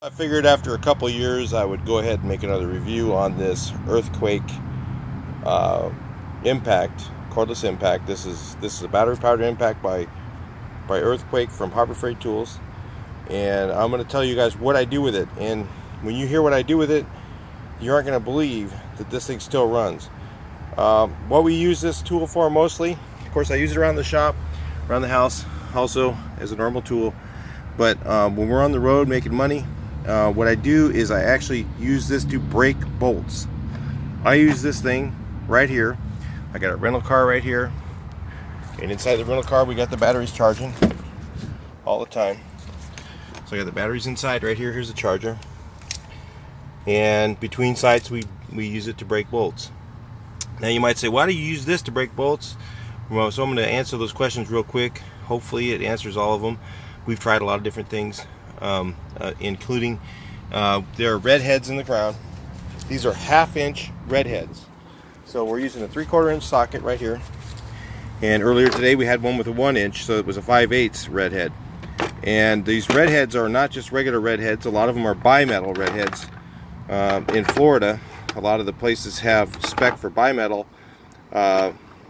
I figured after a couple years I would go ahead and make another review on this earthquake impact, cordless impact. This is a battery powered impact by Earthquake from Harbor Freight Tools, and I'm going to tell you guys what I do with it. And when you hear what I do with it, you aren't going to believe that this thing still runs. What we use this tool for mostly, of course, I use it around the shop, around the house, also as a normal tool. But when we're on the road making money, what I do is I actually use this to break bolts. I use this thing right here. I got a rental car right here, and inside the rental car we got the batteries charging all the time. So I got the batteries inside right here. Here's the charger, and between sites we use it to break bolts. Now you might say, why do you use this to break bolts? Well, so I'm going to answer those questions real quick. Hopefully it answers all of them. We've tried a lot of different things, including there are red heads in the ground. These are 1/2 inch red heads. So we're using a 3/4 inch socket right here. And earlier today we had one with a 1 inch, so it was a 5/8 red head. And these red heads are not just regular red heads. A lot of them are bimetal red heads. In Florida, a lot of the places have spec for bimetal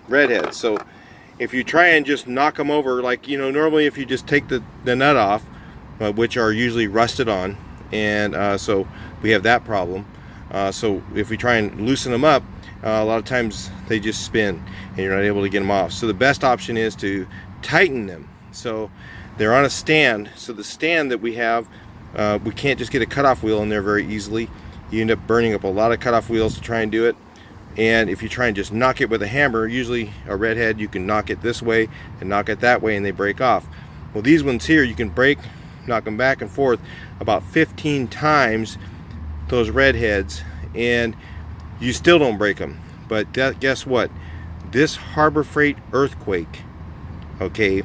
red heads. So if you try and just knock them over, like, you know, normally if you just take the nut off, which are usually rusted on, and so we have that problem. So if we try and loosen them up, a lot of times they just spin and you're not able to get them off. So the best option is to tighten them. So they're on a stand. So the stand that we have, we can't just get a cutoff wheel in there very easily. You end up burning up a lot of cutoff wheels to try and do it. And if you try and just knock it with a hammer, usually a redhead, you can knock it this way and knock it that way and they break off. Well, these ones here, you can knock them back and forth about 15 times, those redheads, and you still don't break them. But guess what? This Harbor Freight Earthquake, okay,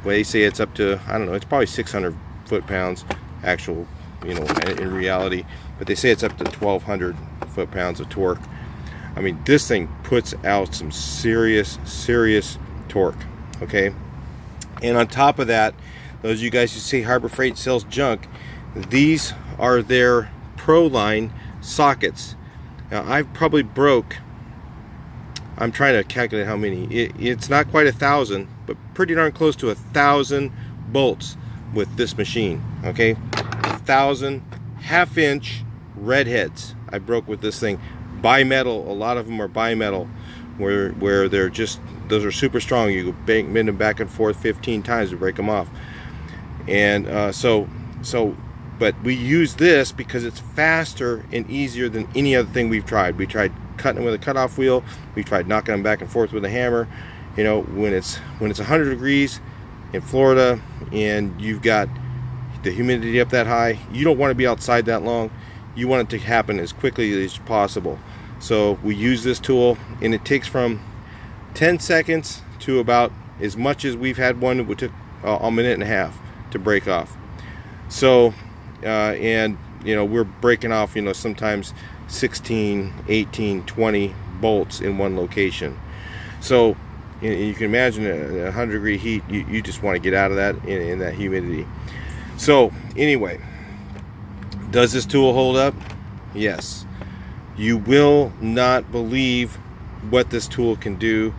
well, they say it's up to, I don't know, it's probably 600 foot-pounds actual, you know, in reality, but they say it's up to 1,200 foot-pounds of torque. I mean, this thing puts out some serious torque, okay? And on top of that, those of you guys who say Harbor Freight sells junk, these are their Pro line sockets. Now, I've probably broke, I'm trying to calculate how many. It's not quite 1,000, but pretty darn close to 1,000 bolts with this machine, okay? 1,000 1/2 inch red heads I broke with this thing. Bimetal, a lot of them are bimetal, where they're just, those are super strong. You bend them back and forth 15 times to break them off. And but we use this because it's faster and easier than any other thing we've tried. We tried cutting them with a cutoff wheel. We tried knocking them back and forth with a hammer. You know, when it's 100 degrees in Florida and you've got the humidity up that high, you don't want to be outside that long. You want it to happen as quickly as possible. So we use this tool, and it takes from 10 seconds to about as much as we've had one that took a minute and a half to break off. So and you know, we're breaking off, you know, sometimes 16, 18, 20 bolts in one location. So you can imagine a 100 degree heat, you just want to get out of that in that humidity. So anyway, does this tool hold up? Yes. You will not believe what this tool can do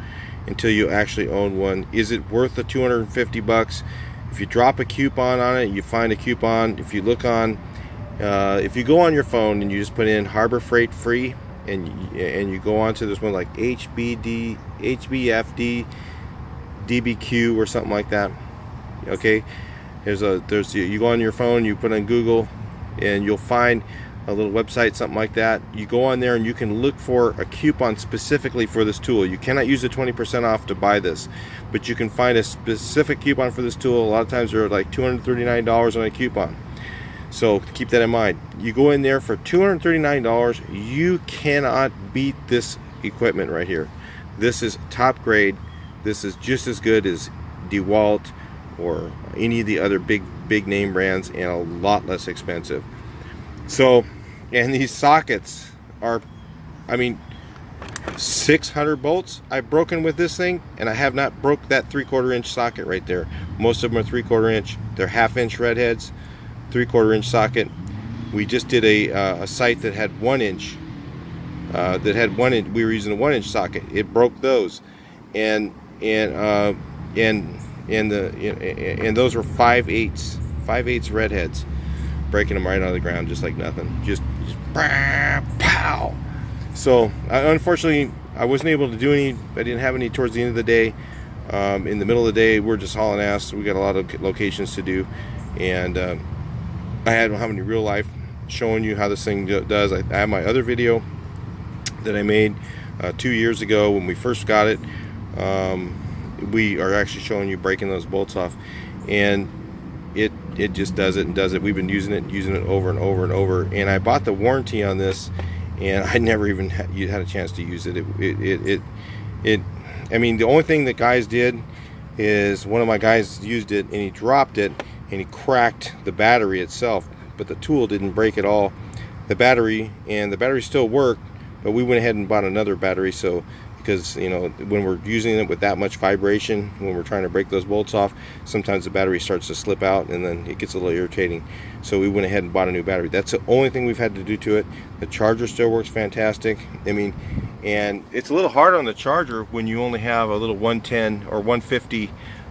until you actually own one. Is it worth the 250 bucks? If you drop a coupon on it, you find a coupon. If you look on, if you go on your phone and you just put in Harbor Freight free, and you go on to this one like HBD, HBFD, DBQ or something like that. Okay, you go on your phone, you put on Google, and you'll find a little website, something like that. You go on there and you can look for a coupon specifically for this tool. You cannot use the 20% off to buy this, but you can find a specific coupon for this tool. A lot of times they're like $239 on a coupon. So keep that in mind. You go in there for $239, you cannot beat this equipment right here. This is top grade. This is just as good as DeWalt or any of the other big name brands, and a lot less expensive. So, and these sockets are, I mean, 600 bolts I've broken with this thing, and I have not broke that 3/4 inch socket right there. Most of them are 3/4 inch. They're 1/2 inch red heads. 3/4 inch socket. We just did a sight that had 1 inch. We were using a 1 inch socket. It broke those, and those were 5/8 redheads, breaking them right out of the ground just like nothing. Just pow. So unfortunately, I wasn't able to do any. I didn't have any towards the end of the day. In the middle of the day, we're just hauling ass. We got a lot of locations to do, and I don't have any real life showing you how this thing does. I have my other video that I made 2 years ago when we first got it. We are actually showing you breaking those bolts off, and it just does it and does it. We've been using it over and over and over, and I bought the warranty on this, and I never even had a chance to use it. I mean, the only thing that guys did is one of my guys used it and he dropped it and he cracked the battery itself, but the tool didn't break at all. The battery still worked, but we went ahead and bought another battery. So because, you know, when we're using it with that much vibration, when we're trying to break those bolts off, sometimes the battery starts to slip out and then it gets a little irritating. So we went ahead and bought a new battery. That's the only thing we've had to do to it. The charger still works fantastic. I mean, and it's a little hard on the charger when you only have a little 110 or 150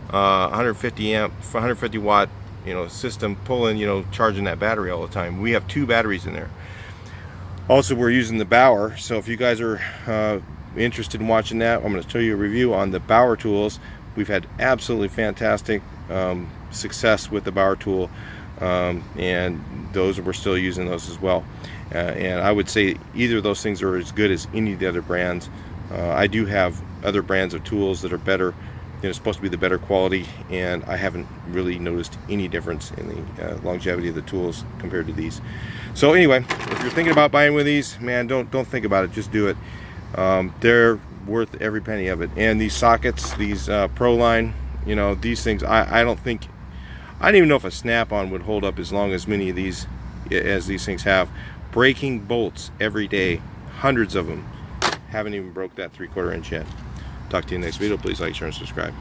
150 amp 150 watt, you know, system pulling, you know, charging that battery all the time. We have 2 batteries in there. Also, we're using the Bauer, so if you guys are interested in watching that, I'm going to show you a review on the Bauer tools. We've had absolutely fantastic success with the Bauer tool, and we're still using those as well. And I would say either of those things are as good as any of the other brands. I do have other brands of tools that are better. It's supposed to be the better quality, and I haven't really noticed any difference in the longevity of the tools compared to these. So anyway, if you're thinking about buying one of these, man, don't think about it, just do it. They're worth every penny of it. And these sockets, these Pro Line, you know, these things, I don't even know if a snap-on would hold up as long as many of these as these things have. Breaking bolts every day, hundreds of them. Haven't even broke that 3/4 inch yet. Talk to you in the next video. Please like, share, and subscribe.